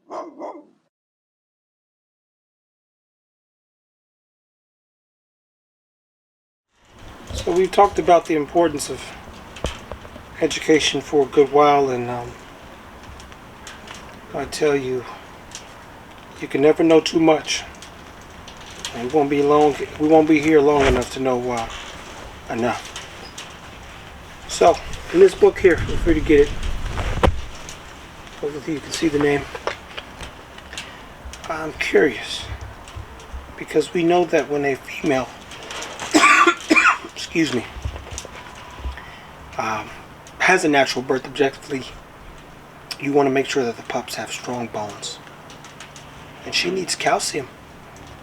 So we've talked about the importance of education for a good while, and I tell you, you can never know too much. And we won't be here long enough to know enough. So, in this book here, feel free to get it. Hopefully you can see the name. I'm curious, because we know that when a female, excuse me, has a natural birth, objectively, you want to make sure that the pups have strong bones. And she needs calcium,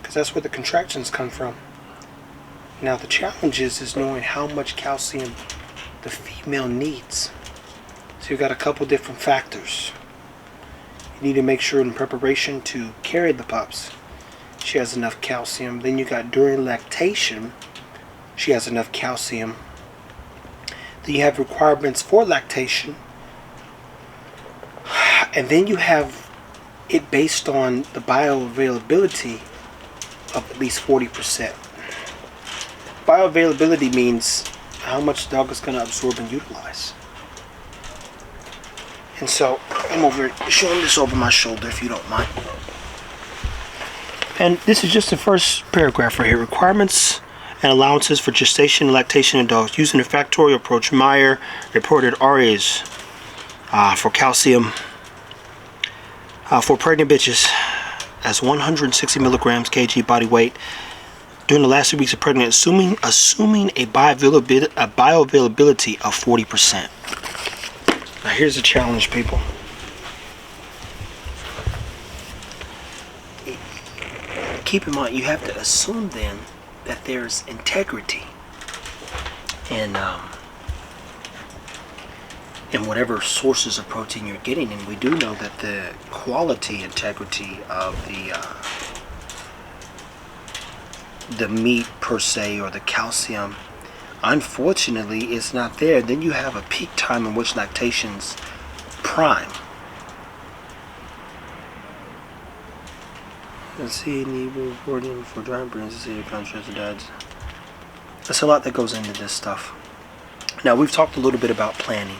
because that's where the contractions come from. Now the challenge is knowing how much calcium the female needs. So you've got a couple different factors. You need to make sure in preparation to carry the pups, she has enough calcium. Then you got during lactation, she has enough calcium. Then you have requirements for lactation. And then you have it based on the bioavailability of at least 40%. Bioavailability means how much the dog is going to absorb and utilize. And so I'm showing this over my shoulder if you don't mind. And this is just the first paragraph right here. Requirements and allowances for gestation and lactation in dogs. Using a factorial approach, Meyer reported RAs for calcium for pregnant bitches as 160 milligrams kg body weight during the last 2 weeks of pregnancy, assuming a bioavailability of 40%. Now here's the challenge, people. Keep in mind, you have to assume then that there's integrity in whatever sources of protein you're getting, and we do know that the quality integrity of the meat per se, or the calcium, unfortunately is not there. Then you have a peak time in which lactation's prime. Let's see, need reporting for dry pregnancy, contrast dads. There's a lot that goes into this stuff. Now we've talked a little bit about planning,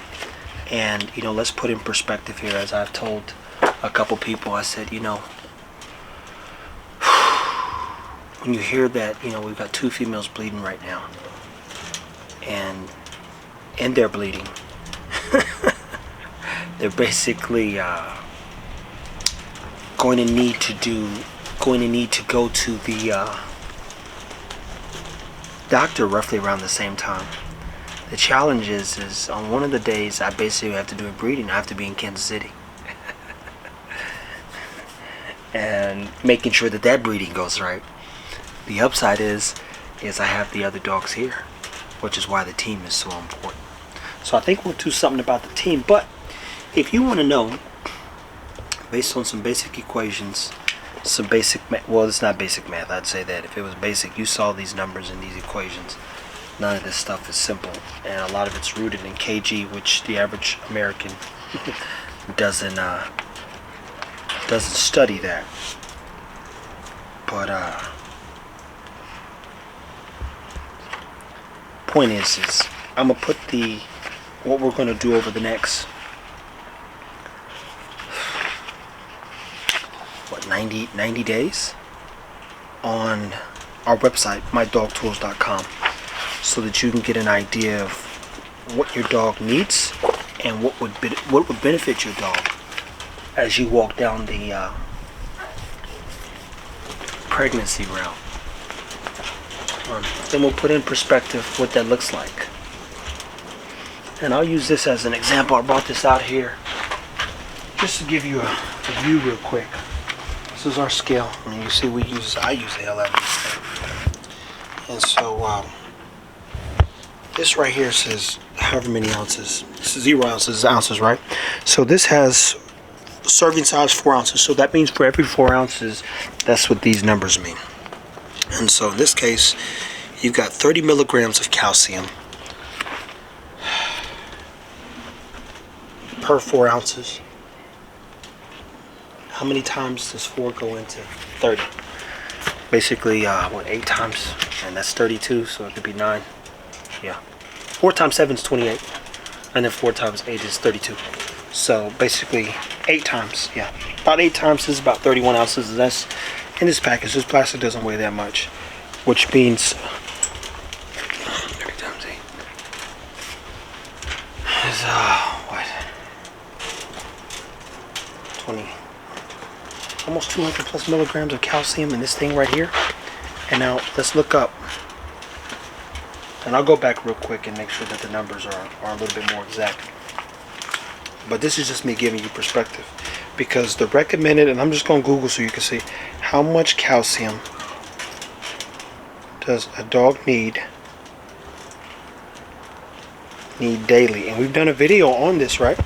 and let's put in perspective here. As I've told a couple people, I said, when you hear that, we've got 2 females bleeding right now, and they're bleeding, they're basically going to need to go to the doctor roughly around the same time. The challenge is on one of the days I basically have to do a breeding. I have to be in Kansas City and making sure that breeding goes right. The upside is I have the other dogs here, which is why the team is so important. So I think we'll do something about the team. But if you want to know, based on some basic equations, well, it's not basic math. I'd say that if it was basic, you saw these numbers in these equations. None of this stuff is simple, and a lot of it's rooted in kg, which the average American doesn't study that. But point is I'm gonna put what we're gonna do over the next 90 days on our website, mydogtools.com, so that you can get an idea of what your dog needs and what would benefit your dog as you walk down the pregnancy route. Then we'll put in perspective what that looks like. And I'll use this as an example. I brought this out here just to give you a view real quick. This is our scale. And you see I use the hell out of this thing. And so this right here says however many ounces. This is 0 ounces, right? So this has serving size 4 ounces. So that means for every 4 ounces, that's what these numbers mean. And so in this case, you've got 30 milligrams of calcium per 4 ounces. how many times does 4 go into 30? Basically, 8 times, and that's 32, so it could be 9. Yeah. 4 times 7 is 28, and then 4 times 8 is 32. So basically, 8 times, yeah. About 8 times is about 31 ounces, and that's in this package. This plastic doesn't weigh that much, which means 30 times 8 is, what? 20. Almost 200 plus milligrams of calcium in this thing right here. And now let's look up, and I'll go back real quick and make sure that the numbers are a little bit more exact. But this is just me giving you perspective, because the recommended, and I'm just going to Google so you can see how much calcium does a dog need daily. And we've done a video on this, right?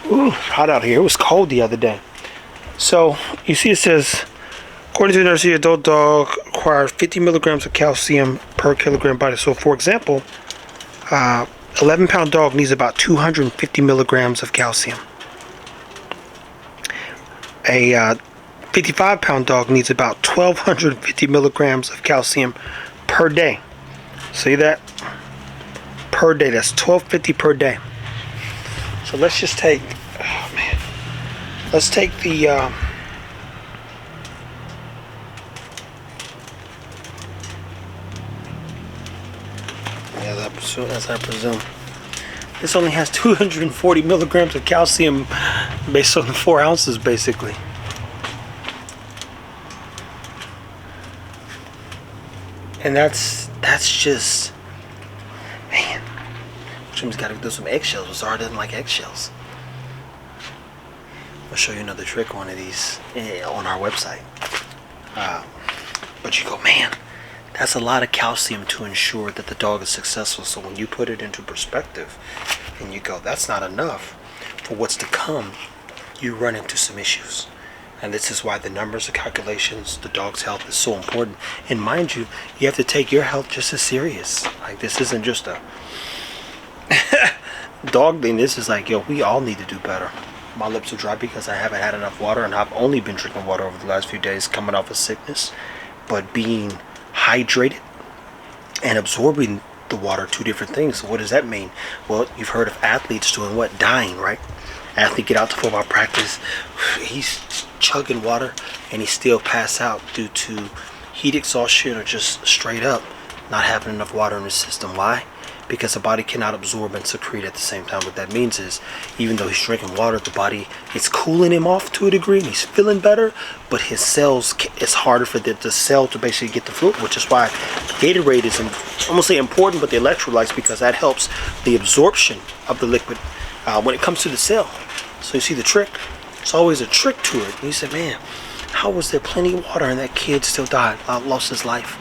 Ooh, hot out here. It was cold the other day. So you see it says, according to the nursery, adult dog requires 50 milligrams of calcium per kilogram body. So for example, 11-pound dog needs about 250 milligrams of calcium. A 55-pound dog needs about 1,250 milligrams of calcium per day. See that? Per day. That's 1,250 per day. So let's just take, oh man, let's take the, yeah, as I presume. This only has 240 milligrams of calcium based on the 4 ounces, basically. And that's just, man. Jim's got to do some eggshells. Zara doesn't like eggshells. I'll show you another trick on one of these on our website. But you go, man, that's a lot of calcium to ensure that the dog is successful. So when you put it into perspective and you go, that's not enough for what's to come, you run into some issues. And this is why the numbers, the calculations, the dog's health is so important. And mind you, you have to take your health just as serious. Like, this isn't just a dog thing. This is like, yo, we all need to do better. My lips are dry because I haven't had enough water, and I've only been drinking water over the last few days coming off of sickness. But being hydrated and absorbing the water, two different things. So what does that mean? Well, you've heard of athletes doing what? Dying, right? Athlete get out to football practice, he's chugging water and he still pass out due to heat exhaustion or just straight up not having enough water in his system. Why? Because the body cannot absorb and secrete at the same time. What that means is, even though he's drinking water, the body is cooling him off to a degree and he's feeling better, but his cells, it's harder for the cell to basically get the fluid, which is why Gatorade is, I'm gonna say important, but the electrolytes, because that helps the absorption of the liquid when it comes to the cell. So you see the trick? It's always a trick to it. And you say, man, how was there plenty of water and that kid still died, lost his life?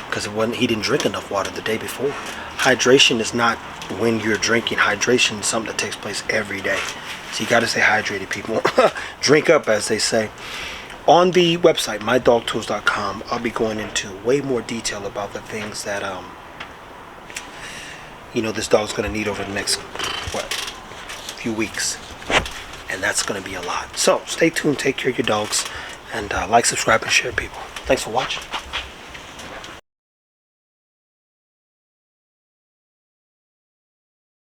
Because he didn't drink enough water the day before. Hydration is not when you're drinking. Hydration is something that takes place every day. So you got to stay hydrated, people. Drink up, as they say. On the website, mydogtools.com, I'll be going into way more detail about the things that this dog's going to need over the next few weeks. And that's going to be a lot. So stay tuned, take care of your dogs, and like, subscribe, and share, people. Thanks for watching.